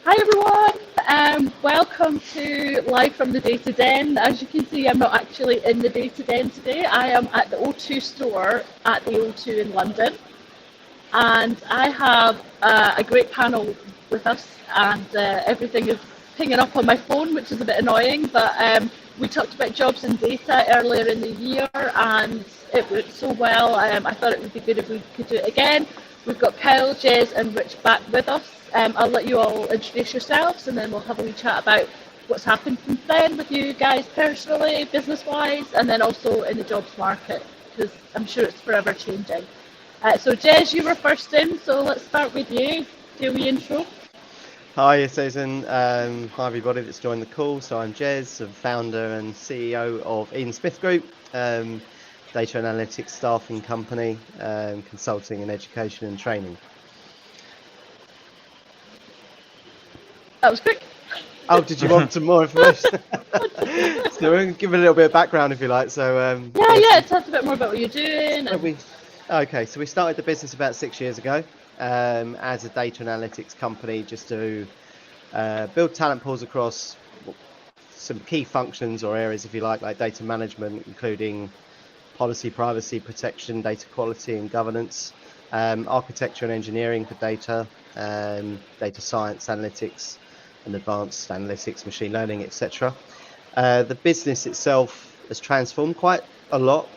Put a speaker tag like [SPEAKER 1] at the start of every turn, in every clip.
[SPEAKER 1] Hi everyone, welcome to Live from the Data Den. As you can see, I'm not actually in the Data Den today. I am at the O2 store at the O2 in London, and I have a great panel with us, and everything is pinging up on my phone, which is a bit annoying, but we talked about jobs and data earlier in the year, and it went so well. I thought it would be good if we could do it again. We've got Kyle, Jez and Rich back with us. I'll let you all introduce yourselves, and then we'll have a wee chat about what's happened since then with you guys personally, business-wise, and then also in the jobs market, because I'm sure it's forever changing. So Jez, you were first in, so let's start with you. Do a wee intro.
[SPEAKER 2] Hi Susan, hi everybody that's joined the call. So I'm Jez, the founder and CEO of Eden Smith Group, data analytics staffing company, consulting and education and training.
[SPEAKER 1] That was quick.
[SPEAKER 2] Oh, did you want some more information? So we'll give a little bit of background if you like. So
[SPEAKER 1] yeah, tell us a bit more about what you're doing.
[SPEAKER 2] Okay, so we started the business about 6 years ago as a data analytics company, just to build talent pools across some key functions or areas, if you like data management, including policy, privacy, protection, data quality and governance, architecture and engineering for data, data science, analytics and advanced analytics, machine learning, etc. The business itself has transformed quite a lot.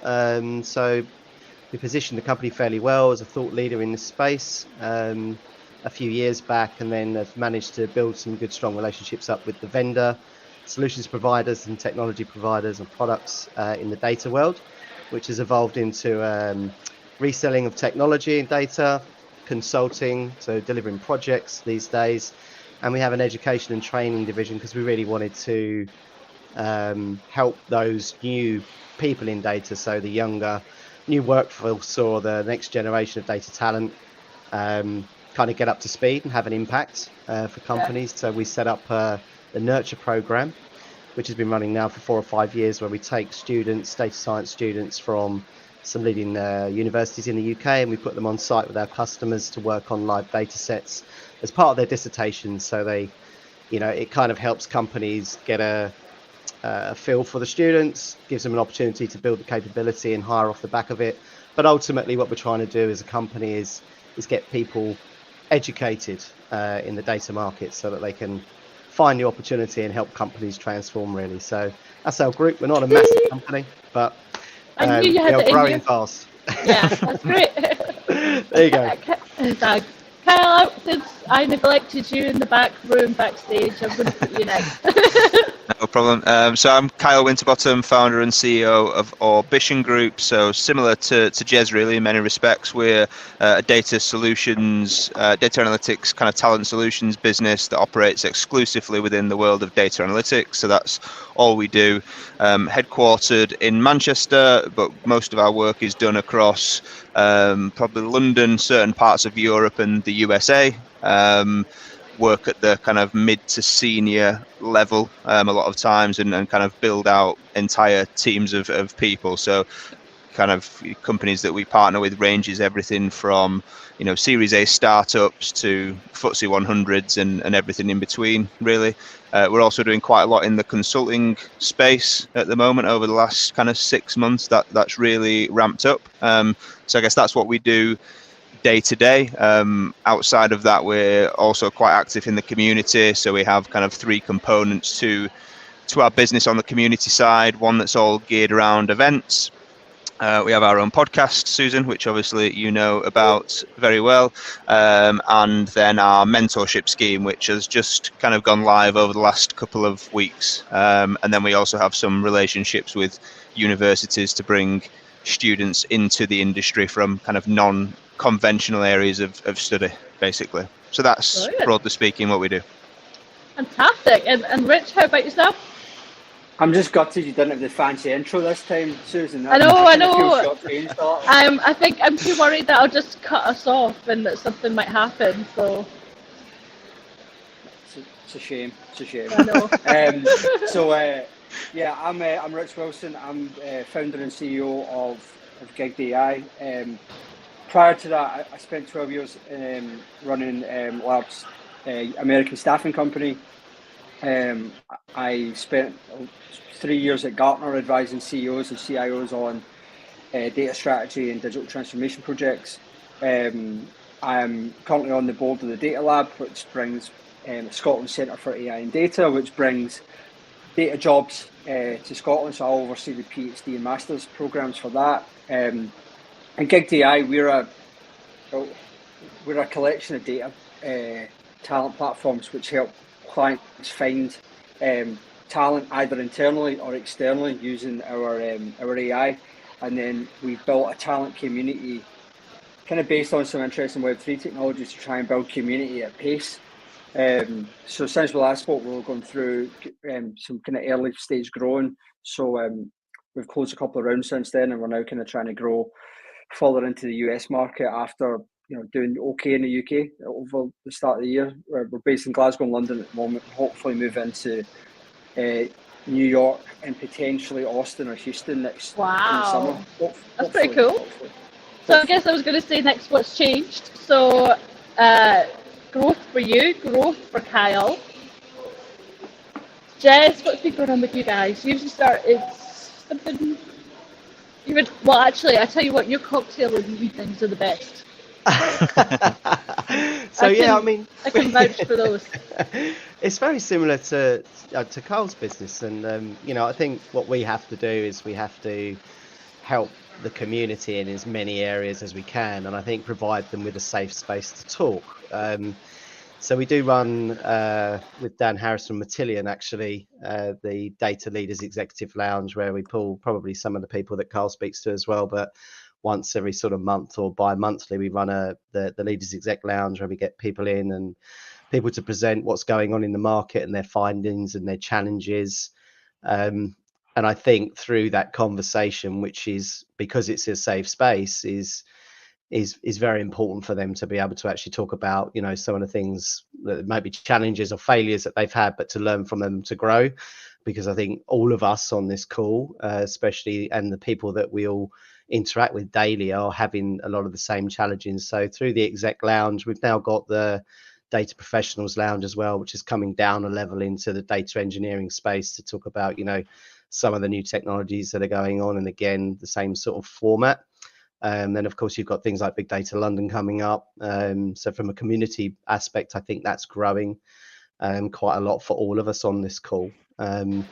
[SPEAKER 2] So we positioned the company fairly well as a thought leader in this space a few years back, and then have managed to build some good, strong relationships up with the vendor, solutions providers and technology providers and products in the data world, which has evolved into reselling of technology and data, consulting, so delivering projects these days. And we have an education and training division because we really wanted to help those new people in data, so the younger, new workforce or the next generation of data talent, kind of get up to speed and have an impact for companies. So we set up the Nurture program, which has been running now for 4 or 5 years, where we take students, data science students from some leading universities in the UK, and we put them on site with our customers to work on live data sets as part of their dissertation. So they, it kind of helps companies get a feel for the students, gives them an opportunity to build the capability and hire off the back of it. But ultimately what we're trying to do as a company is get people educated in the data market so that they can find the opportunity and help companies transform, really. So that's our group. We're not a massive company, but
[SPEAKER 1] I knew you had
[SPEAKER 2] we're growing fast.
[SPEAKER 1] Yeah, that's great.
[SPEAKER 2] There you go.
[SPEAKER 1] Thanks. Kyle, since I neglected you in the back room backstage, I'm going to put you next.
[SPEAKER 3] No problem. So I'm Kyle Winterbottom, founder and CEO of Orbition Group. So similar to Jez, really, in many respects. We're a data solutions, data analytics kind of talent solutions business that operates exclusively within the world of data analytics. So that's all we do. Headquartered in Manchester, but most of our work is done across probably London, certain parts of Europe and the USA. Work at the kind of mid to senior level a lot of times, and kind of build out entire teams of people. So kind of companies that we partner with ranges everything from Series A startups to FTSE 100s and everything in between, really. We're also doing quite a lot in the consulting space at the moment. Over the last kind of 6 months, that's really ramped up. So I guess that's what we do day to day. Outside of that, we're also quite active in the community. So we have kind of 3 components to our business on the community side. One that's all geared around events. We have our own podcast, Susan, which obviously you know about very well. And then our mentorship scheme, which has just kind of gone live over the last couple of weeks. And then we also have some relationships with universities to bring students into the industry from kind of non-conventional areas of study, basically. So that's broadly speaking what we do.
[SPEAKER 1] Fantastic. And Rich, how about yourself?
[SPEAKER 4] I'm just gutted you didn't have the fancy intro this time, Susan.
[SPEAKER 1] I know. I think I'm too worried that I'll just cut us off and that something might happen. So
[SPEAKER 4] it's a shame.
[SPEAKER 1] I know.
[SPEAKER 4] Yeah, I'm Rich Wilson. I'm founder and CEO of Gig.ai. Prior to that, I spent 12 years running labs American staffing company. I spent 3 years at Gartner advising CEOs and CIOs on data strategy and digital transformation projects. I'm currently on the board of the Data Lab, which brings Scotland Centre for AI and Data, which brings data jobs to Scotland. So I oversee the PhD and Masters programs for that. And Gig.ai, we're a collection of data talent platforms which help clients find talent either internally or externally using our AI. And then we've built a talent community kind of based on some interesting Web3 technologies to try and build community at pace. So since we last spoke, we were going through some kind of early stage growing. So we've closed a couple of rounds since then, and we're now kind of trying to grow further into the US market after doing okay in the UK over the start of the year. We're based in Glasgow and London at the moment. Hopefully move into New York and potentially Austin or Houston next in the summer.
[SPEAKER 1] That's pretty cool.
[SPEAKER 4] Hopefully.
[SPEAKER 1] So I guess I was going to say next what's changed. So growth for you, growth for Kyle. Jez, what's been going on with you guys? You usually start, it's something, actually, I tell you what, your cocktail and evenings are the best.
[SPEAKER 2] I
[SPEAKER 1] can vouch for those.
[SPEAKER 2] It's very similar to Carl's business, and I think what we have to do is we have to help the community in as many areas as we can, and I think provide them with a safe space to talk. So we do run with Dan Harris from Matillion, actually, the Data Leaders Executive Lounge, where we pull probably some of the people that Carl speaks to as well, but once every sort of month or bi-monthly, we run the Leaders Exec Lounge where we get people in and people to present what's going on in the market and their findings and their challenges. And I think through that conversation, which is because it's a safe space, is very important for them to be able to actually talk about, some of the things that might be challenges or failures that they've had, but to learn from them to grow. Because I think all of us on this call, especially, and the people that we all interact with daily, are having a lot of the same challenges. So through the Exec Lounge, we've now got the Data Professionals Lounge as well, which is coming down a level into the data engineering space to talk about, some of the new technologies that are going on, and again, the same sort of format. Then of course you've got things like Big Data London coming up. So from a community aspect, I think that's growing quite a lot for all of us on this call.
[SPEAKER 1] Well,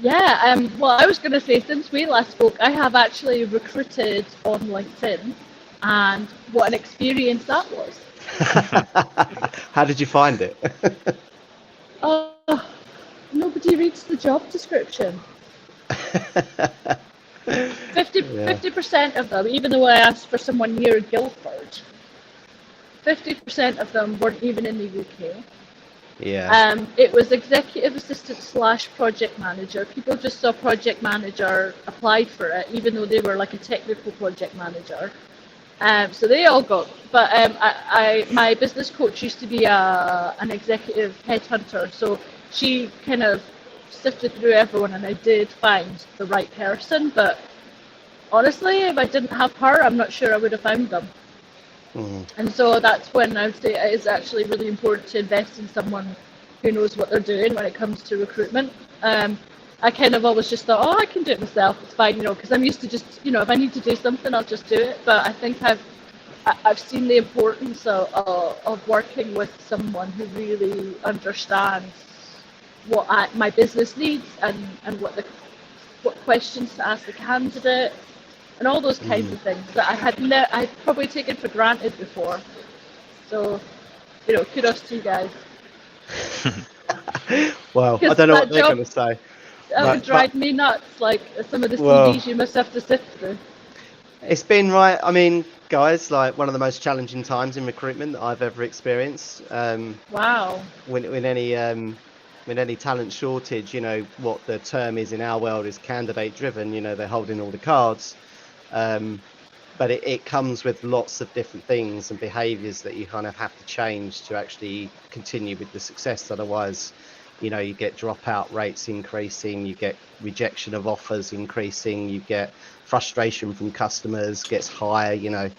[SPEAKER 1] I was going to say, since we last spoke, I have actually recruited on LinkedIn, and what an experience that was.
[SPEAKER 2] How did you find it?
[SPEAKER 1] Nobody reads the job description. 50% of them, even though I asked for someone near Guildford, 50% of them weren't even in the UK.
[SPEAKER 2] Yeah.
[SPEAKER 1] It was executive assistant / project manager. People just saw project manager, applied for it, even though they were like a technical project manager. So they all got. But my business coach used to be an executive headhunter, so she kind of sifted through everyone, and I did find the right person. But honestly, if I didn't have her, I'm not sure I would have found them. And so that's when I would say it is actually really important to invest in someone who knows what they're doing when it comes to recruitment. I kind of always just thought, I can do it myself, it's fine, because I'm used to just, if I need to do something, I'll just do it. But I think I've seen the importance of working with someone who really understands what my business needs and what questions to ask the candidate, and all those kinds of things that I'd probably taken for granted before. So, kudos to you guys.
[SPEAKER 2] Well, I don't know what they're going to say.
[SPEAKER 1] That would drive me nuts, like some of the CVs you must have to sift through.
[SPEAKER 2] It's been right. I mean, guys, like one of the most challenging times in recruitment that I've ever experienced.
[SPEAKER 1] Wow.
[SPEAKER 2] When any talent shortage, what the term is in our world is candidate driven. They're holding all the cards. But it comes with lots of different things and behaviours that you kind of have to change to actually continue with the success. Otherwise, you get dropout rates increasing, you get rejection of offers increasing, you get frustration from customers gets higher.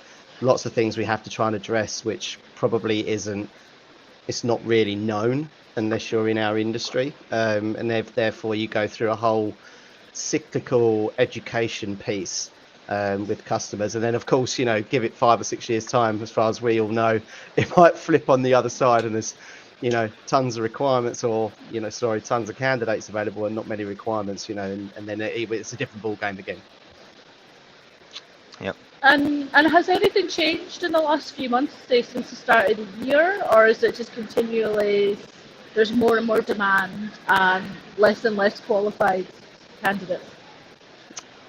[SPEAKER 2] Lots of things we have to try and address, which probably isn't it's not really known unless you're in our industry, and therefore you go through a whole cyclical education piece with customers, and then of course, you know, give it 5 or 6 years time, as far as we all know, it might flip on the other side and there's, you know, tons of requirements, or, you know, sorry, tons of candidates available and not many requirements, you know, and then it's a different ball game again.
[SPEAKER 3] Yep.
[SPEAKER 1] And has anything changed in the last few months, say, since the start of the year, or is it just continually there's more and more demand and less qualified candidates?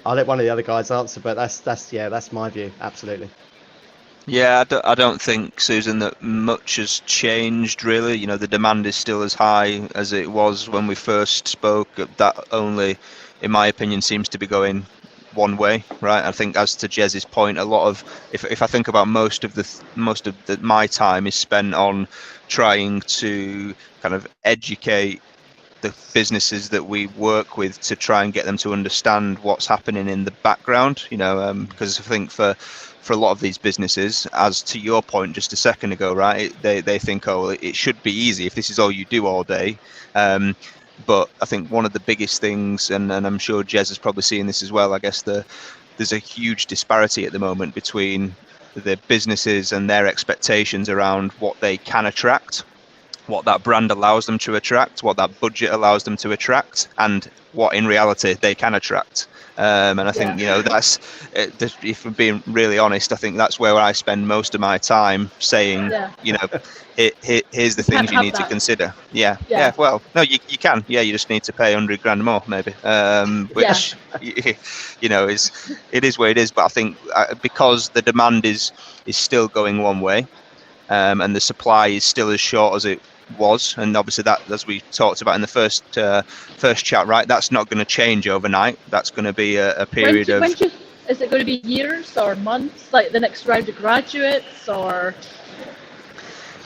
[SPEAKER 2] I'll let one of the other guys answer, but that's my view, absolutely.
[SPEAKER 3] Yeah, I don't think, Susan, that much has changed really. You know, the demand is still as high as it was when we first spoke. That only, in my opinion, seems to be going one way, right? I think, as to Jez's point, a lot of, if I think about most of my time is spent on trying to kind of educate the businesses that we work with to try and get them to understand what's happening in the background, you know, because I think for a lot of these businesses, as to your point just a second ago, right, they think, oh, it should be easy if this is all you do all day. But I think one of the biggest things, and I'm sure Jez is probably seeing this as well, I guess there's a huge disparity at the moment between the businesses and their expectations around what they can attract, what that brand allows them to attract, what that budget allows them to attract, and what in reality they can attract. And I think, you know, that's, if I'm being really honest, I think that's where I spend most of my time saying, you know, here's the things you need to consider. Yeah. Well, no, you can. Yeah, you just need to pay 100 grand more, maybe. Which, you know, it is what it is. But I think because the demand is still going one way, and the supply is still as short as it was, and obviously that, as we talked about in the first chat, right, that's not going to change overnight. That's going to be a period of.
[SPEAKER 1] Is it going to be years or months, like the next round of graduates, or?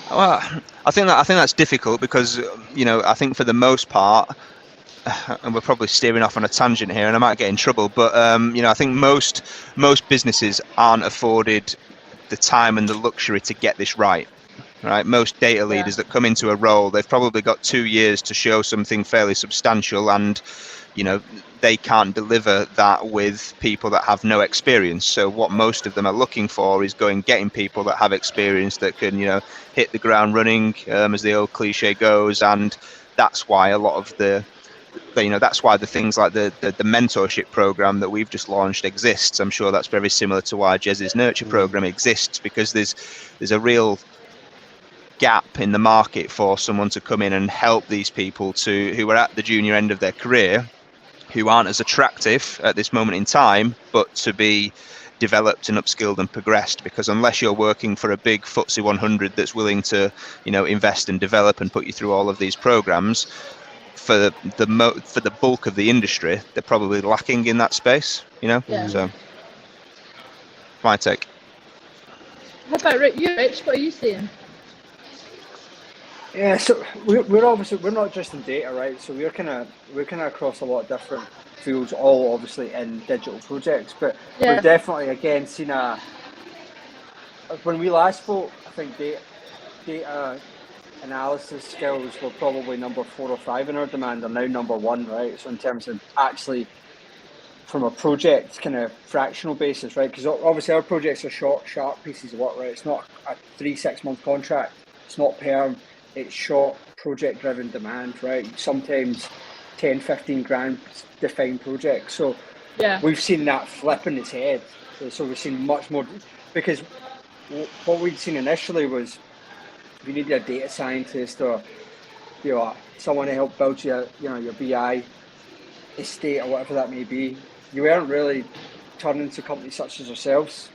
[SPEAKER 3] Well, I think that's difficult because, you know, I think for the most part, and we're probably steering off on a tangent here, and I might get in trouble, but you know, I think most businesses aren't afforded the time and the luxury to get this right. Right, most data leaders that come into a role, they've probably got 2 years to show something fairly substantial, and, you know, they can't deliver that with people that have no experience. So what most of them are looking for is getting people that have experience, that can, you know, hit the ground running, as the old cliche goes. And that's why a lot of that's why the things like the mentorship program that we've just launched exists. I'm sure that's very similar to why Jez's nurture program exists, because there's a real gap in the market for someone to come in and help these people who are at the junior end of their career, who aren't as attractive at this moment in time, but to be developed and upskilled and progressed. Because unless you're working for a big FTSE 100 that's willing to, you know, invest and develop and put you through all of these programs, for the bulk of the industry, they're probably lacking in that space, you know. So my take.
[SPEAKER 1] How about you, Rich? What are you seeing?
[SPEAKER 4] Yeah, so we're not just in data, right? So we're kind of across a lot of different fields, all obviously in digital projects. But we've definitely again seen when we last spoke, I think data analysis skills were probably number 4 or 5 in our demand. They're now number 1, right? So in terms of actually from a project kind of fractional basis, right? Because obviously our projects are short, sharp pieces of work, right? It's not a 3-6 month contract. It's not perm. It's short, project-driven demand, right? Sometimes 10, 15 grand defined projects. So we've seen that flip in its head. So we've seen much more, because what we'd seen initially was if you needed a data scientist or, you know, someone to help build your BI estate or whatever that may be, you weren't really turning to companies such as ourselves.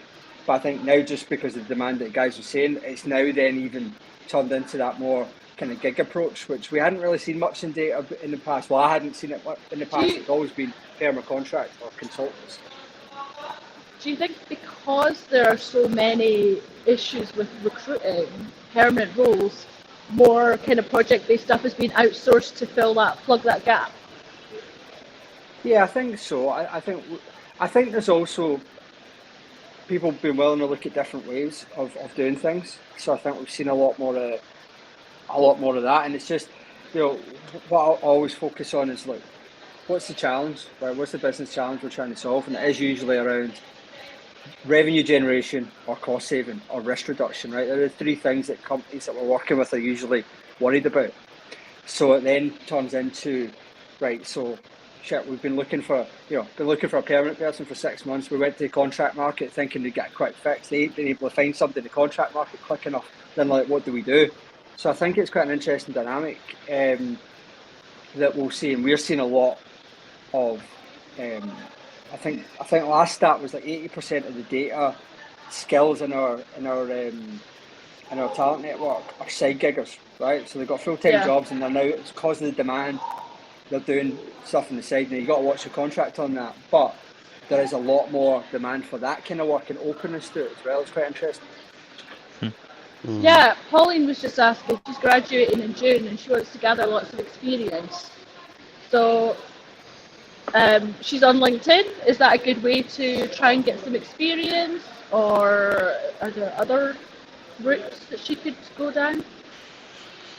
[SPEAKER 4] But I think now, just because of the demand that guys were saying, it's now then even turned into that more kind of gig approach, which we hadn't really seen much in data in the past. Well, I hadn't seen it in the past. It's always been perma contract or consultants.
[SPEAKER 1] Do you think because there are so many issues with recruiting permanent roles, more kind of project-based stuff has been outsourced to plug that gap?
[SPEAKER 4] Yeah, I think so. I think there's also people being willing to look at different ways of doing things. So I think we've seen a lot more a lot more of that. And it's just, what I always focus on is like, what's the challenge? Right? What's the business challenge we're trying to solve? And it is usually around revenue generation or cost saving or risk reduction, right? They're the three things that companies that we're working with are usually worried about. So it then turns into, right, so shit, we've been looking for a permanent person for 6 months. We went to the contract market thinking they'd get a quick fix. They ain't been able to find somebody in the contract market quick enough. Then like, what do we do? So I think it's quite an interesting dynamic that we'll see, and we're seeing a lot of. I think last stat was like 80% of the data skills in our talent network are side giggers, right? So they've got full-time jobs, and they're now, it's because of the demand, they're doing stuff on the side. Now you got to watch the contract on that, but there is a lot more demand for that kind of work and openness to it as well. It's quite interesting.
[SPEAKER 1] Yeah, Pauline was just asking, she's graduating in June and she wants to gather lots of experience. So she's on LinkedIn. Is that a good way to try and get some experience, or are there other routes that she could go down?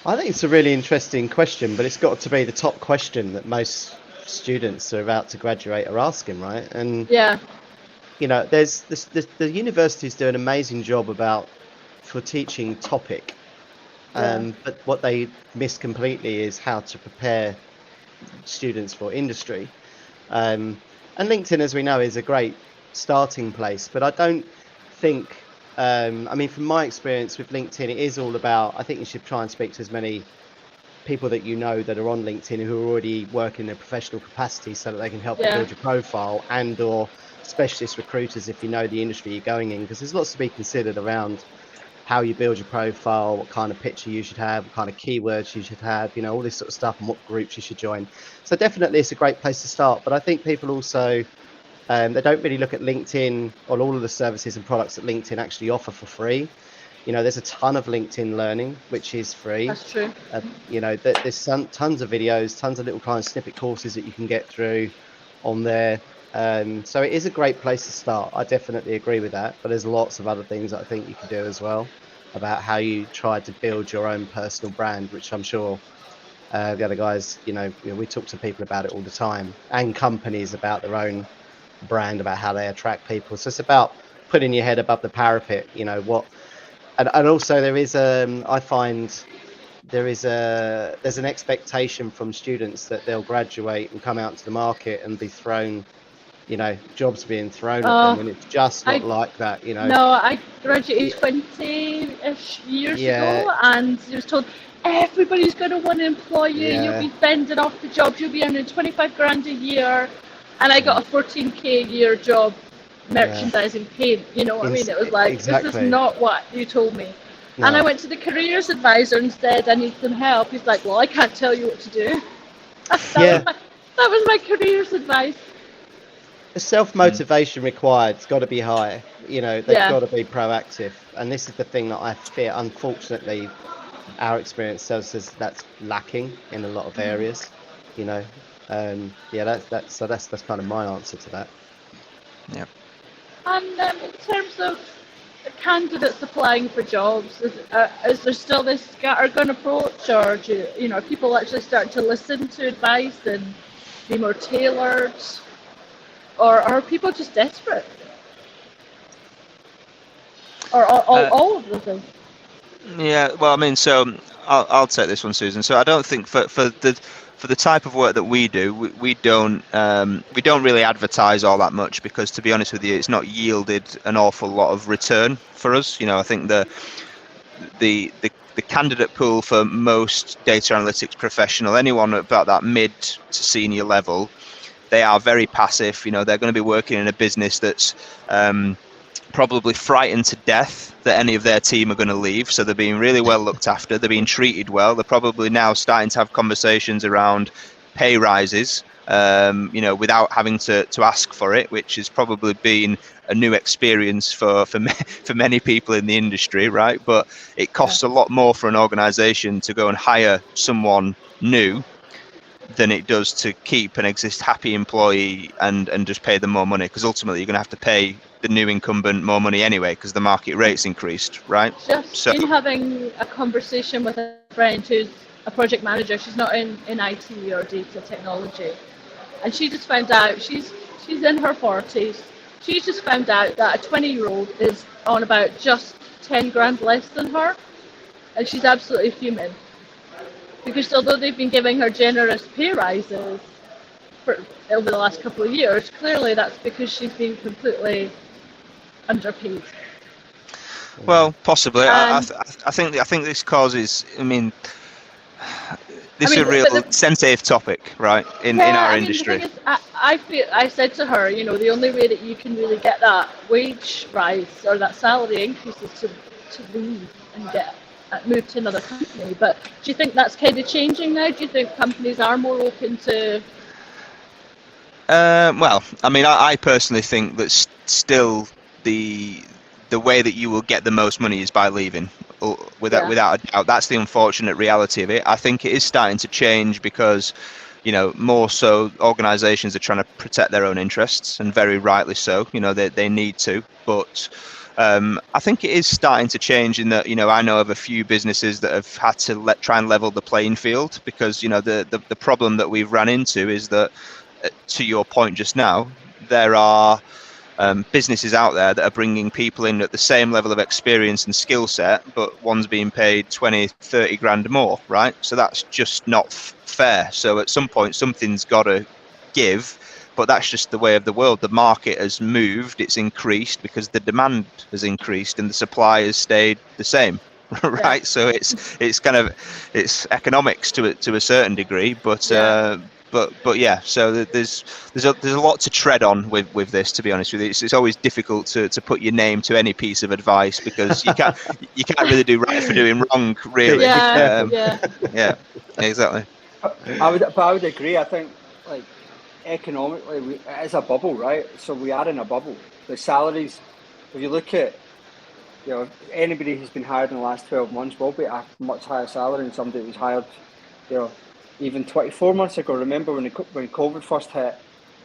[SPEAKER 2] I think it's a really interesting question, but it's got to be the top question that most students who are about to graduate are asking, right? And there's the universities do an amazing job for teaching topic, but what they miss completely is how to prepare students for industry. And LinkedIn, as we know, is a great starting place, but I don't think, from my experience with LinkedIn, it is all about, I think you should try and speak to as many people that you know that are on LinkedIn who are already working in a professional capacity so that they can help you build your profile, and or specialist recruiters if you know the industry you're going in, because there's lots to be considered around how you build your profile, what kind of picture you should have, what kind of keywords you should have, all this sort of stuff, and what groups you should join. So definitely it's a great place to start. But I think people also, they don't really look at LinkedIn or all of the services and products that LinkedIn actually offer for free. There's a ton of LinkedIn learning, which is free.
[SPEAKER 1] That's true.
[SPEAKER 2] There's tons of videos, tons of little kind of snippet courses that you can get through on there. So it is a great place to start. I definitely agree with that, but there's lots of other things that I think you can do as well about how you try to build your own personal brand, which I'm sure the other guys, we talk to people about it all the time, and companies about their own brand, about how they attract people. So it's about putting your head above the parapet, and also there is I find there's an expectation from students that they'll graduate and come out to the market and be thrown, jobs being thrown at them, and it's just not like that, No,
[SPEAKER 1] I graduated 20-ish years ago, and I was told everybody's going to want to employ you. You'll be fending off the jobs. You'll be earning 25 grand a year, and I got a 14k a year job merchandising paint. You know what I mean? It was like, this is not what you told me. No. And I went to the careers advisor and said, I need some help. He's like, well, I can't tell you what to do. That was my careers advice.
[SPEAKER 2] The self-motivation required's got to be high. They've got to be proactive. And this is the thing that I fear, unfortunately, our experience tells us that's lacking in a lot of areas. That's kind of my answer to that.
[SPEAKER 3] Yeah.
[SPEAKER 1] And in terms of candidates applying for jobs, is there still this scattergun approach, or are people actually starting to listen to advice and be more tailored, or are people just desperate, or all of the things?
[SPEAKER 3] Yeah, well, so I'll take this one, Susan. So I don't think for the type of work that we do, we don't really advertise all that much, because, to be honest with you, it's not yielded an awful lot of return for us. I think the candidate pool for most data analytics professional, anyone about that mid to senior level, they are very passive. They're going to be working in a business that's probably frightened to death that any of their team are going to leave, so they're being really well looked after, they're being treated well, they're probably now starting to have conversations around pay rises, without having to ask for it, which has probably been a new experience for many people in the industry, right? But it costs a lot more for an organization to go and hire someone new than it does to keep an happy employee and just pay them more money, because ultimately you're going to have to pay the new incumbent more money anyway because the market rate's increased, right?
[SPEAKER 1] Just been having a conversation with a friend who's a project manager. She's not in IT or data technology, and she just found out she's in her 40s. She's just found out that a 20-year-old is on about just 10 grand less than her, and she's absolutely fuming. Because although they've been giving her generous pay rises over the last couple of years, clearly that's because she's been completely underpaid.
[SPEAKER 3] Well, possibly. I think this causes. This is a real sensitive topic, right? In our industry.
[SPEAKER 1] The thing is, I said to her, the only way that you can really get that wage rise or that salary increase is to leave and move to another company. But do you think that's kind of changing now? Do you think companies are more open to?
[SPEAKER 3] Well, I personally think that still the way that you will get the most money is by leaving. Without a doubt, that's the unfortunate reality of it. I think it is starting to change because, more so organisations are trying to protect their own interests, and very rightly so. They need to, but. I think it is starting to change in that, I know of a few businesses that have had to try and level the playing field because, the problem that we've run into is that, to your point just now, there are businesses out there that are bringing people in at the same level of experience and skill set, but one's being paid 20, 30 grand more, right? So that's just not fair. So at some point, something's got to give. But that's just the way of the world. The market has moved, it's increased because the demand has increased and the supply has stayed the same, right? So it's economics to a certain degree, but yeah. So there's a lot to tread on with this. To be honest with you, it's always difficult to put your name to any piece of advice because you can't really do right for doing wrong, really. Yeah, exactly.
[SPEAKER 4] I would agree. I think economically, it is a bubble, right? So we are in a bubble. The salaries, if you look at, anybody who's been hired in the last 12 months will be at a much higher salary than somebody who was hired, even 24 months ago. Remember when COVID first hit,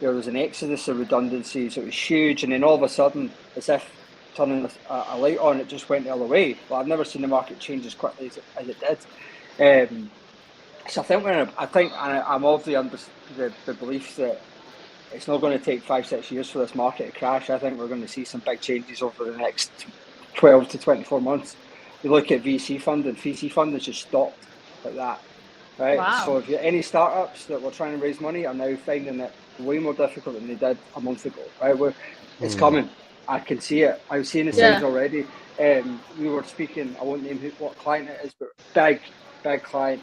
[SPEAKER 4] there was an exodus of redundancies. It was huge, and then all of a sudden, as if turning a light on, it just went the other way. But I've never seen the market change as quickly as it did. So I'm of the belief that it's not going to take 5-6 years for this market to crash. I think we're going to see some big changes over the next 12 to 24 months. You look at VC funding just stopped like that, right?
[SPEAKER 1] Wow.
[SPEAKER 4] So if you're any startups that were trying to raise money are now finding it way more difficult than they did a month ago, right? It's coming. I can see it. I'm seeing the signs already. We were speaking, I won't name what client it is, but big client,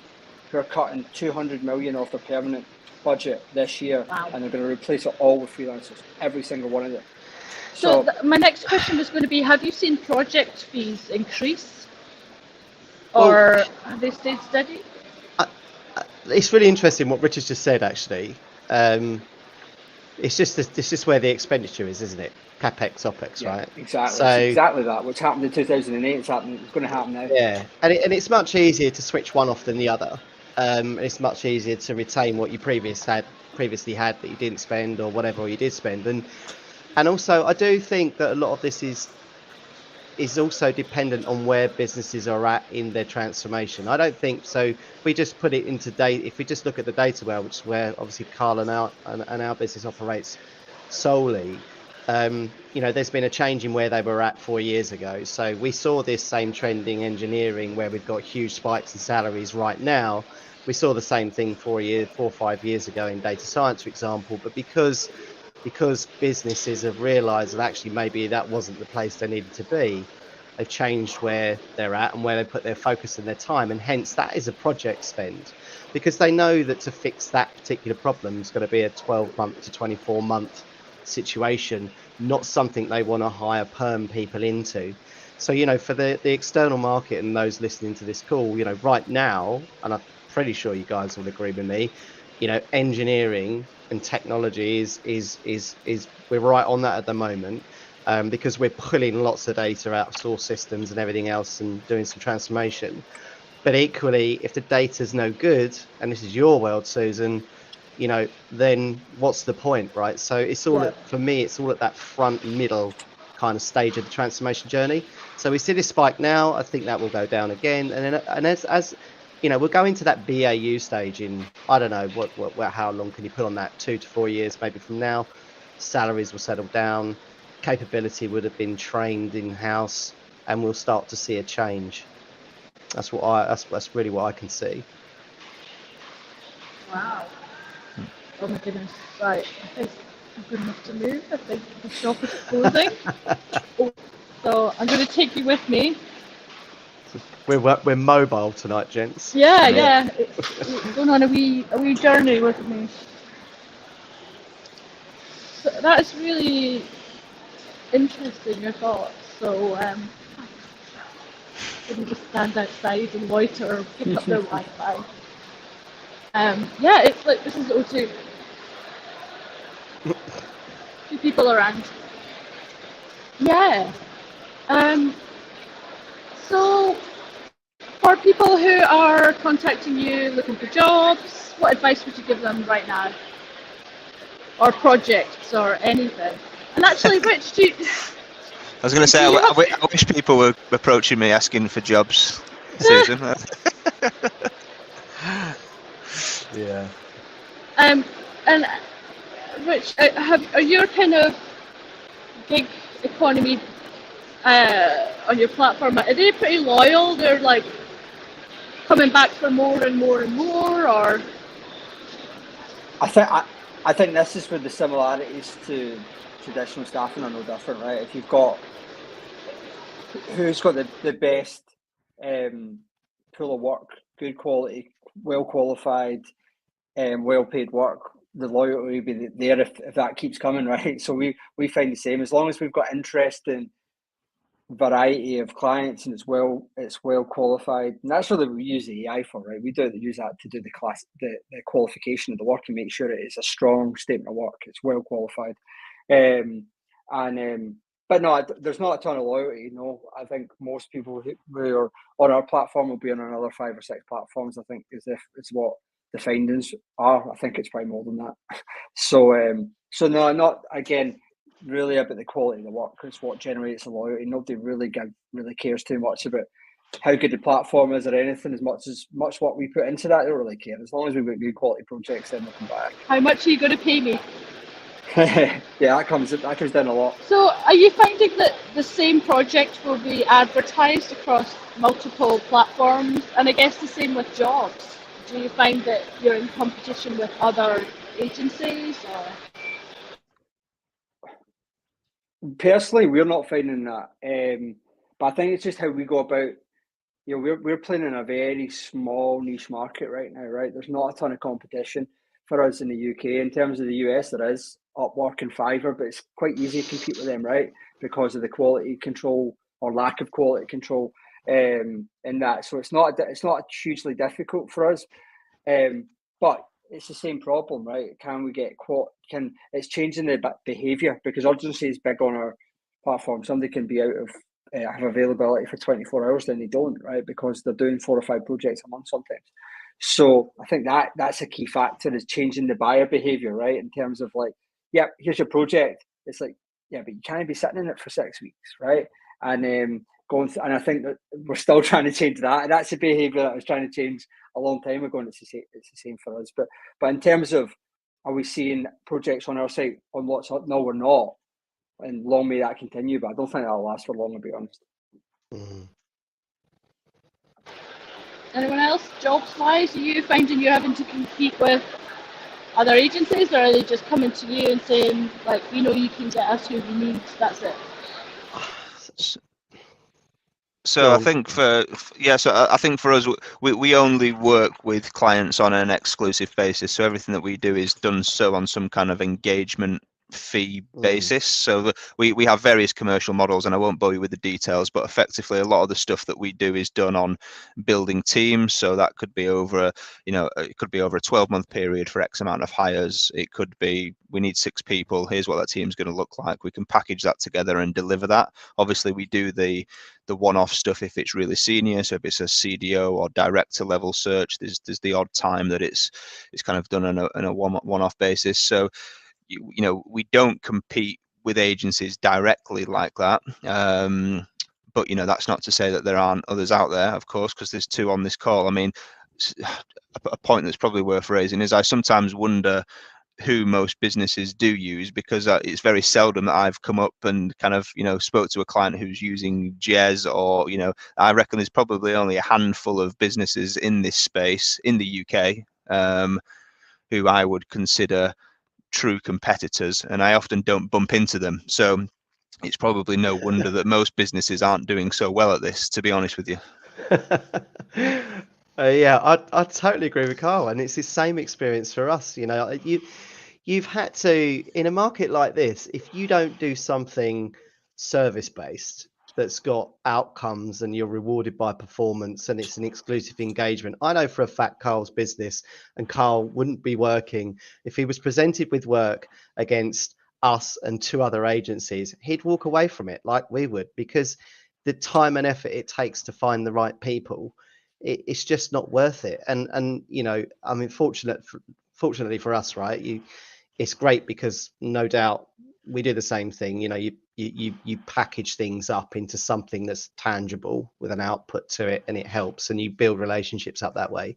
[SPEAKER 4] who are cutting 200 million off their permanent budget this year.
[SPEAKER 1] Wow.
[SPEAKER 4] And they're going to replace it all with freelancers, every single one of them.
[SPEAKER 1] So my next question was going to be, have you seen project fees increase, or have they stayed steady?
[SPEAKER 2] It's really interesting what Richard's just said, actually. It's just where the expenditure is, isn't it? CapEx, OpEx, right?
[SPEAKER 4] Exactly.
[SPEAKER 2] So,
[SPEAKER 4] it's exactly that. What's happened in 2008, it's going to happen now.
[SPEAKER 2] Yeah, and it's much easier to switch one off than the other. It's much easier to retain what you previously had that you didn't spend or whatever you did spend, and also I do think that a lot of this is also dependent on where businesses are at in their transformation. I don't think so. If we just put it into data, if we just look at the data well, which is where obviously Carl and our business operates solely. There's been a change in where they were at 4 years ago. So we saw this same trend in engineering where we've got huge spikes in salaries right now. We saw the same thing 4 or 5 years ago in data science, for example. But because businesses have realised that actually maybe that wasn't the place they needed to be, they've changed where they're at and where they put their focus and their time. And hence that is a project spend, because they know that to fix that particular problem is going to be a 12-month to 24-month situation, not something they want to hire perm people into. So, for the external market and those listening to this call, right now, and I'm pretty sure you guys will agree with me, engineering and technology is we're right on that at the moment, because we're pulling lots of data out of source systems and everything else and doing some transformation. But equally, if the data's no good, and this is your world, Susan, then what's the point, right? So it's all for me, it's all at that front middle kind of stage of the transformation journey. So we see this spike now. I think that will go down again, and as we'll go into that BAU stage in, I don't know how long can you put on that, 2 to 4 years maybe from now. Salaries will settle down, capability would have been trained in house, and we'll start to see a change. That's really what I can see.
[SPEAKER 1] Wow. Oh my goodness. Right. I think I'm good enough to move. I think the shop is closing. So I'm going to take you with me.
[SPEAKER 2] We're mobile tonight, gents.
[SPEAKER 1] Yeah. It's going on a wee journey with me. So that's really interesting, your thoughts. So didn't just stand outside and loiter or pick up their Wi-Fi. It's like this is O2. 2 people around. Yeah. So for people who are contacting you looking for jobs, what advice would you give them right now? Or projects or anything? And actually, Rich,
[SPEAKER 3] I was going to say, I wish people were approaching me asking for jobs, Susan.
[SPEAKER 2] Yeah.
[SPEAKER 1] And Rich, are your kind of gig economy on your platform, are they pretty loyal? They're like coming back for more and more and more, or?
[SPEAKER 4] I think this is where the similarities to traditional staffing are no different, right? If you've got who's got the best pool of work, good quality, well qualified, well paid work, the loyalty will be there if that keeps coming, right? So we find the same. As long as we've got interesting variety of clients and it's well qualified, and that's what we use the AI for, right? We use that to do the qualification of the work and make sure it is a strong statement of work, it's well qualified. But no, there's not a ton of loyalty. No, I think most people who are on our platform will be on another 5 or 6 platforms. I think is what the findings are. I think it's probably more than that. So no, not again really about the quality of the work. It's what generates the loyalty. Nobody really cares too much about how good the platform is or anything. As much what we put into that, they don't really care. As long as we've got good quality projects, then they'll come back.
[SPEAKER 1] How much are you going to pay me?
[SPEAKER 4] Yeah, that comes down a lot.
[SPEAKER 1] So are you finding that the same project will be advertised across multiple platforms? And I guess the same with jobs. Do you find that you're in competition with other agencies? Or?
[SPEAKER 4] Personally, we're not finding that. But I think it's just how we go about. We're playing in a very small niche market right now, right? There's not a ton of competition for us in the UK. In terms of the US, there is Upwork and Fiverr, but it's quite easy to compete with them, right? Because of the quality control or lack of quality control in that. So it's not hugely difficult for us, but it's the same problem, right? Can we get it's changing the behaviour, because urgency is big on our platform. Somebody can be out of have availability for 24 hours, then they don't, right? Because they're doing 4 or 5 projects a month sometimes. So I think that's a key factor, is changing the buyer behaviour, right? In terms of like, yeah, here's your project. It's like, yeah, but you can't be sitting in it for 6 weeks, right? And and I think that we're still trying to change that. And that's a behaviour that I was trying to change a long time ago, and it's the same for us. But in terms of, are we seeing projects on our site on WhatsApp? No, we're not. And long may that continue, but I don't think that'll last for long, to be honest.
[SPEAKER 2] Mm-hmm.
[SPEAKER 1] Anyone else, jobs-wise, are you finding you're having to compete with other agencies, or are they just coming to you and saying, like, we know you can get us who we need, that's it?
[SPEAKER 3] So I think I think for us, we only work with clients on an exclusive basis. So everything that we do is done on some kind of engagement fee basis. So we have various commercial models, and I won't bore you with the details, but effectively a lot of the stuff that we do is done on building teams. So that could be over it could be over a 12-month period for X amount of hires. It could be we need 6 people, here's what that team's going to look like. We can package that together and deliver that. Obviously we do the one-off stuff if it's really senior, so if it's a CDO or director level search, there's the odd time that it's kind of done on a one-off basis. So we don't compete with agencies directly like that. But that's not to say that there aren't others out there, of course, because there's 2 on this call. I mean, a point that's probably worth raising is I sometimes wonder who most businesses do use, because it's very seldom that I've come up and kind of spoke to a client who's using Jez, or I reckon there's probably only a handful of businesses in this space in the UK who I would consider true competitors, and I often don't bump into them. So it's probably no wonder that most businesses aren't doing so well at this, to be honest with you.
[SPEAKER 2] Yeah, I totally agree with Carl, and it's the same experience for us. You've had to, in a market like this, if you don't do something service-based that's got outcomes and you're rewarded by performance and it's an exclusive engagement. I know for a fact Carl's business, and Carl wouldn't be working if he was presented with work against us and 2 other agencies. He'd walk away from it like we would, because the time and effort it takes to find the right people, it's just not worth it. And I mean, fortunately for us, right, it's great because no doubt we do the same thing. You package things up into something that's tangible with an output to it, and it helps, and you build relationships up that way.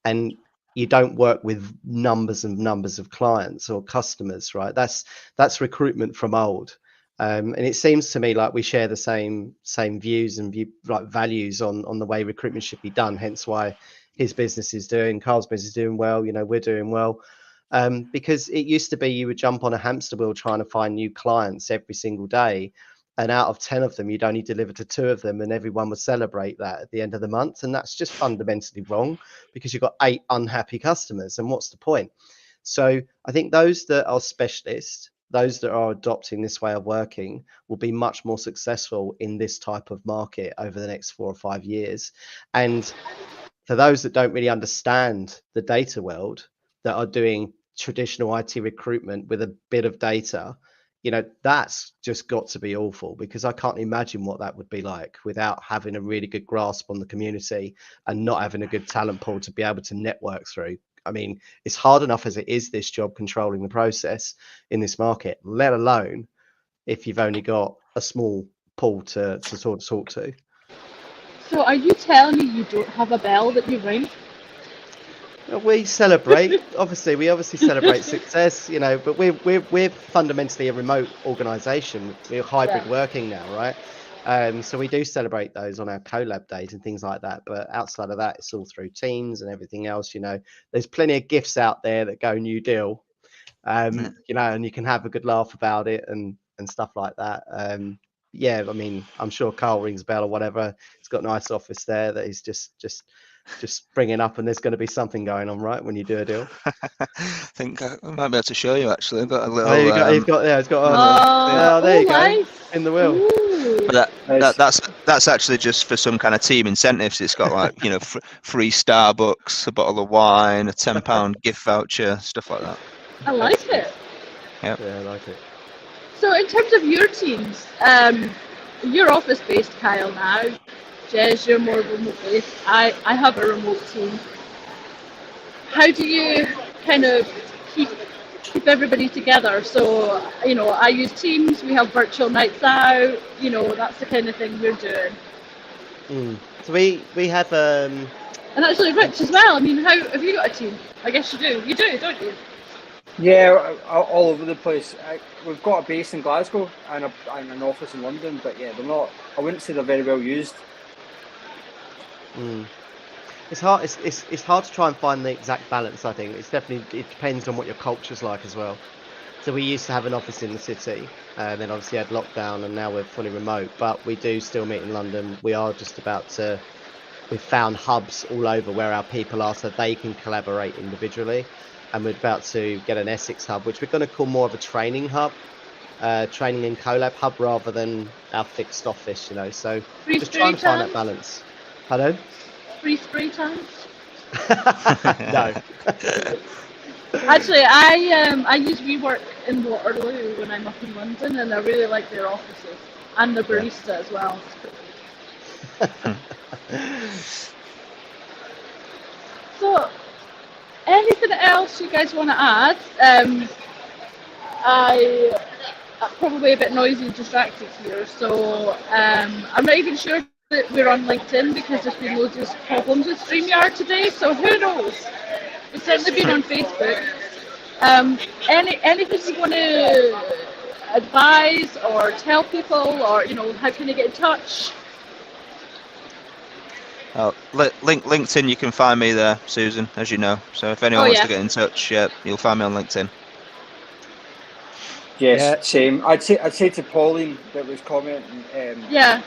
[SPEAKER 2] And you don't work with numbers and numbers of clients or customers, right? That's recruitment from old. And it seems to me like we share the same views and values on the way recruitment should be done. Hence why his business is doing, Carl's business is doing well. We're doing well. Because it used to be you would jump on a hamster wheel trying to find new clients every single day, and out of 10 of them you'd only deliver to 2 of them, and everyone would celebrate that at the end of the month. And that's just fundamentally wrong, because you've got 8 unhappy customers, and what's the point? So I think those that are specialists, those that are adopting this way of working, will be much more successful in this type of market over the next 4 or 5 years. And for those that don't really understand the data world, that are doing traditional IT recruitment with a bit of data, that's just got to be awful, because I can't imagine what that would be like without having a really good grasp on the community and not having a good talent pool to be able to network through. I mean, it's hard enough as it is, this job, controlling the process in this market, let alone if you've only got a small pool to sort of talk to.
[SPEAKER 1] So are you telling me you don't have a bell that you ring?
[SPEAKER 2] We celebrate, obviously celebrate success, but we're fundamentally a remote organisation. We're hybrid working now, right? So we do celebrate those on our collab days and things like that. But outside of that, it's all through Teams and everything else. There's plenty of gifts out there that go New Deal, and you can have a good laugh about it and stuff like that. Yeah, I mean, I'm sure Carl rings a bell or whatever. He's got a nice office there that he's just bringing up, and there's going to be something going on, right, when you do a deal.
[SPEAKER 3] I think I might be able to show you, actually. I've got a little.
[SPEAKER 2] He's got there you go, in the wheel.
[SPEAKER 3] But that's actually just for some kind of team incentives. It's got like free Starbucks, a bottle of wine, a £10 gift voucher, stuff like that.
[SPEAKER 1] I like it.
[SPEAKER 2] Yeah, I like it.
[SPEAKER 1] So in terms of your teams, you're office based, Kyle, now. Jez, you're more remote based. I have a remote team. How do you kind of keep everybody together? So, I use Teams, we have virtual nights out, that's the kind of thing we're doing.
[SPEAKER 2] So we have
[SPEAKER 1] and actually Rich as well. I mean, how have you got a team? I guess you do. You do, don't you?
[SPEAKER 4] Yeah, all over the place. We've got a base in Glasgow and an office in London, but yeah, they're not. I wouldn't say they're very well used.
[SPEAKER 2] It's hard. It's hard to try and find the exact balance. I think it depends on what your culture's like as well. So we used to have an office in the city, then obviously had lockdown, and now we're fully remote. But we do still meet in London. We are just about to. We've found hubs all over where our people are, so they can collaborate individually. and we're about to get an Essex hub, which we're going to call more of a training hub, training and collab hub rather than our fixed office, you know. So
[SPEAKER 1] Free
[SPEAKER 2] just trying to find that
[SPEAKER 1] time?
[SPEAKER 2] balance. Pardon?
[SPEAKER 1] Free spray times?
[SPEAKER 2] No.
[SPEAKER 1] Actually, I use WeWork in Waterloo when I'm up in London, and I really like their offices and the barista as well. So, anything else you guys want to add? I'm probably a bit noisy and distracted here, so I'm not even sure that we're on LinkedIn because there's been loads of problems with StreamYard today, so who knows? We've certainly been on Facebook. Anything you want to advise or tell people, or how can they get in touch?
[SPEAKER 3] LinkedIn, you can find me there, Susan, as you know. So if anyone wants to get in touch, you'll find me on LinkedIn.
[SPEAKER 4] Yes, same. I'd say to Pauline that was commenting. The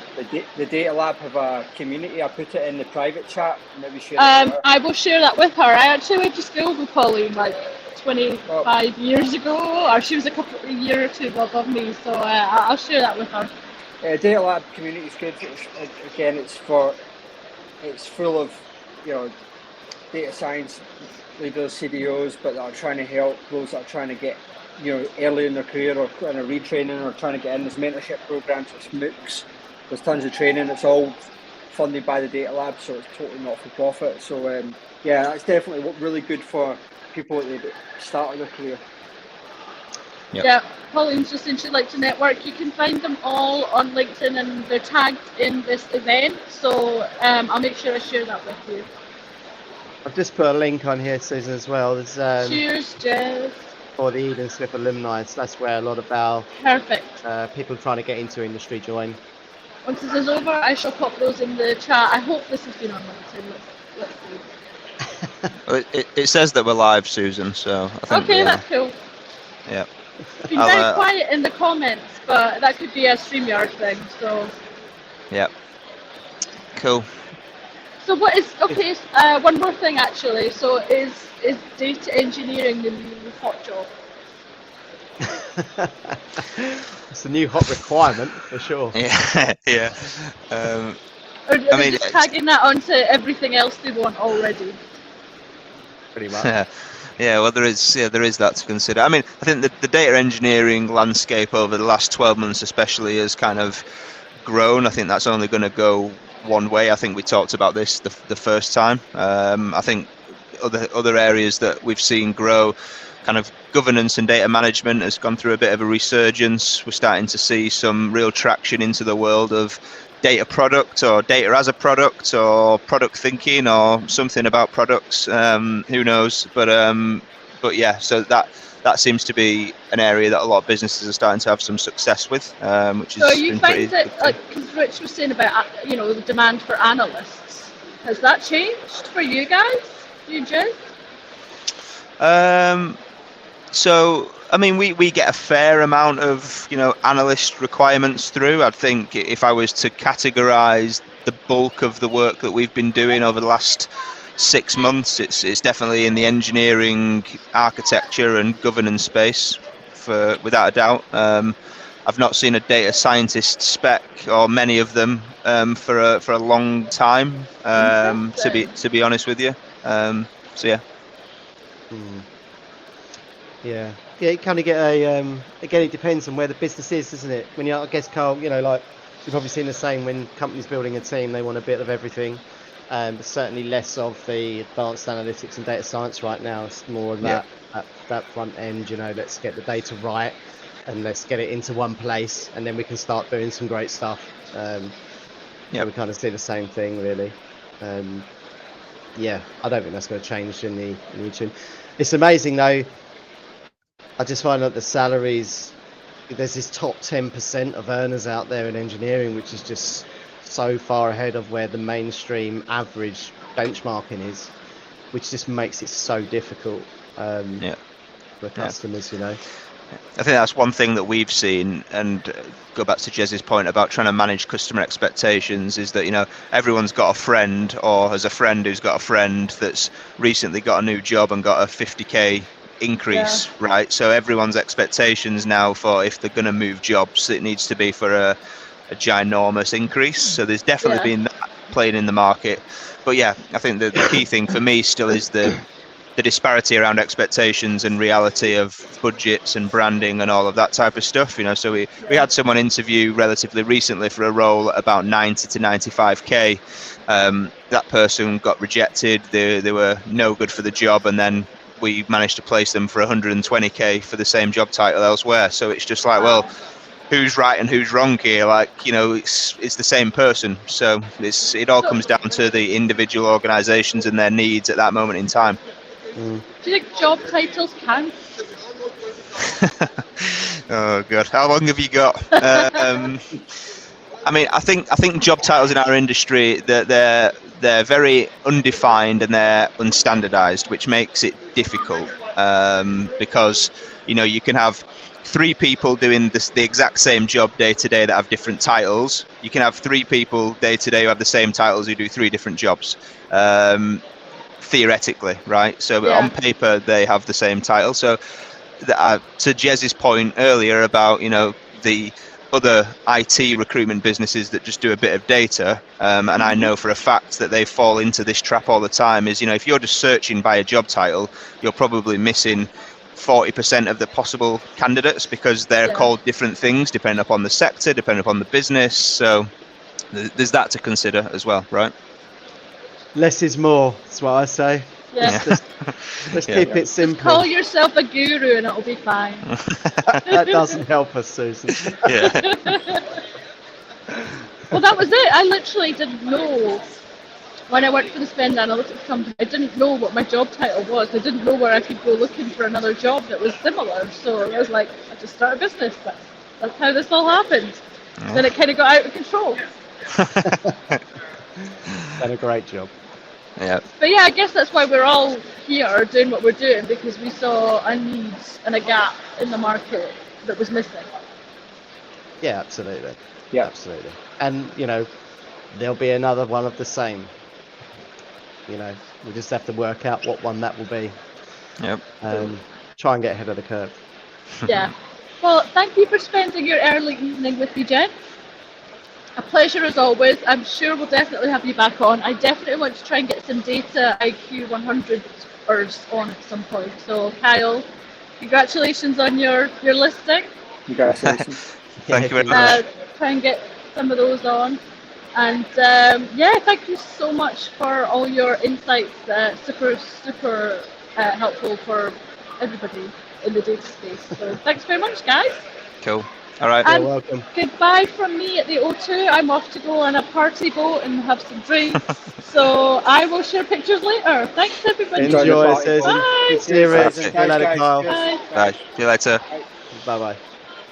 [SPEAKER 4] Data Lab have a community. I put it in the private chat. Maybe share it with her.
[SPEAKER 1] I will share that with her. I actually went to school with Pauline like 25 years ago, or she was a year or two above me. So I'll share that with her.
[SPEAKER 4] Data Lab community is good. It's full of data science leaders, CDOs, but that are trying to help those that are trying to get early in their career or trying to retraining or trying to get in. There's mentorship programs, there's MOOCs, there's tons of training. It's all funded by the Data Lab, so it's totally not for profit. So that's definitely really good for people at the start of their career.
[SPEAKER 3] Yep.
[SPEAKER 1] Yeah, Pauline's just saying she'd like to network. You can find them all on LinkedIn, and they're tagged in this event, so I'll make sure I share that with you.
[SPEAKER 2] I've just put a link on here, Susan, as well. There's
[SPEAKER 1] cheers, Jez.
[SPEAKER 2] For the Eden Smith alumni, so that's where a lot of our people trying to get into industry join.
[SPEAKER 1] Once this is over, I shall pop those in the chat. I hope this has been on LinkedIn. Let's see.
[SPEAKER 3] Well, it says that we're live, Susan, so I think
[SPEAKER 1] that's cool.
[SPEAKER 3] Yeah.
[SPEAKER 1] It's been very quiet in the comments, but that could be a StreamYard thing, so...
[SPEAKER 3] Yeah. Cool.
[SPEAKER 1] So what is... Okay, one more thing, actually. So is data engineering the new hot job?
[SPEAKER 2] It's the new hot requirement, for sure.
[SPEAKER 3] Yeah.
[SPEAKER 1] Or are they just tagging that onto everything else they want already?
[SPEAKER 2] Pretty much.
[SPEAKER 3] Yeah, well, there is that to consider. I mean, I think the data engineering landscape over the last 12 months especially has kind of grown. I think that's only going to go one way. I think we talked about this the first time. I think other areas that we've seen grow, kind of governance and data management has gone through a bit of a resurgence. We're starting to see some real traction into the world of data product or data as a product or product thinking or something about products. Who knows? But yeah, so that seems to be an area that a lot of businesses are starting to have some success with, which is. So
[SPEAKER 1] you find that, because Rich was saying about the demand for analysts, has that changed for you guys? You, Jez?
[SPEAKER 3] So, I mean, we get a fair amount of, analyst requirements through. I think if I was to categorize the bulk of the work that we've been doing over the last 6 months, it's definitely in the engineering, architecture and governance space, without a doubt. I've not seen a data scientist spec, or many of them, for a long time, to be honest with you. So yeah.
[SPEAKER 2] Yeah, you kind of get again, it depends on where the business is, doesn't it? When I guess, Carl, like you've probably seen the same when companies building a team, they want a bit of everything, but certainly less of the advanced analytics and data science right now. It's more of that front end, let's get the data right and let's get it into one place, and then we can start doing some great stuff. We kind of see the same thing, really. I don't think that's going to change in the interim. It's amazing though. I just find that the salaries, there's this top 10% of earners out there in engineering, which is just so far ahead of where the mainstream average benchmarking is, which just makes it so difficult for customers,
[SPEAKER 3] I think that's one thing that we've seen, and go back to Jez's point about trying to manage customer expectations, is that, you know, everyone's got a friend or has a friend who's got a friend that's recently got a new job and got a 50k increase, right? So everyone's expectations now for if they're going to move jobs, it needs to be for a ginormous increase. So there's definitely been that playing in the market. But yeah, I think the key thing for me still is the disparity around expectations and reality of budgets and branding and all of that type of stuff. You know, so we had someone interview relatively recently for a role at about 90 to 95k. That person got rejected. They were no good for the job, and then we managed to place them for 120k for the same job title elsewhere. So it's just like, well, who's right and who's wrong here? Like, you know, it's the same person. So it all comes down to the individual organisations and their needs at that moment in time.
[SPEAKER 1] Do you think job titles count?
[SPEAKER 3] Oh god, how long have you got? I mean, I think job titles in our industry, they're very undefined and they're unstandardized, which makes it difficult, because, you know, you can have 3 people doing the exact same job day to day that have different titles. You can have 3 people day to day who have the same titles who do 3 different jobs. Theoretically, right? So on paper they have the same title. So to Jez's point earlier about, you know, the other IT recruitment businesses that just do a bit of data, and I know for a fact that they fall into this trap all the time, is, you know, if you're just searching by a job title, you're probably missing 40% of the possible candidates, because they're called different things depending upon the sector, depending upon the business. So there's that to consider as well, right?
[SPEAKER 2] Less is more, that's what I say.
[SPEAKER 1] Yeah.
[SPEAKER 2] Let's keep it simple.
[SPEAKER 1] Just call yourself a guru and it'll be fine.
[SPEAKER 2] That doesn't help us, Susan.
[SPEAKER 3] Yeah.
[SPEAKER 1] Well, that was it. I literally didn't know. When I worked for the spend analytics company, I didn't know what my job title was. I didn't know where I could go looking for another job that was similar. So I was like, I just started a business. That's how this all happened.
[SPEAKER 3] Oh.
[SPEAKER 1] Then it kind of got out of control.
[SPEAKER 2] Done a great job.
[SPEAKER 3] Yeah.
[SPEAKER 1] But yeah, I guess that's why we're all here doing what we're doing, because we saw a need and a gap in the market that was missing.
[SPEAKER 2] Yeah, absolutely.
[SPEAKER 4] Yeah.
[SPEAKER 2] Absolutely. And, you know, there'll be another one of the same. You know, we just have to work out what one that will be.
[SPEAKER 3] Yep.
[SPEAKER 2] Try and get ahead of the curve.
[SPEAKER 1] Yeah. Well, thank you for spending your early evening with me, Jen. A pleasure as always. I'm sure we'll definitely have you back on. I definitely want to try and get some data IQ 100ers on at some point. So, Kyle, congratulations on your listing.
[SPEAKER 4] Congratulations.
[SPEAKER 3] Thank you very much.
[SPEAKER 1] Try and get some of those on. And yeah, thank you so much for all your insights. Super helpful for everybody in the data space. So thanks very much, guys.
[SPEAKER 3] Cool. All right.
[SPEAKER 2] You're welcome.
[SPEAKER 1] Goodbye from me at the O2. I'm off to go on a party boat and have some drinks. So I will share pictures later. Thanks, everybody.
[SPEAKER 2] Enjoy, Susan.
[SPEAKER 1] Bye.
[SPEAKER 2] Good to see you, Rich.
[SPEAKER 4] Cheers.
[SPEAKER 2] See you later, Kyle.
[SPEAKER 1] Bye.
[SPEAKER 3] Bye. See you later.
[SPEAKER 2] Bye-bye.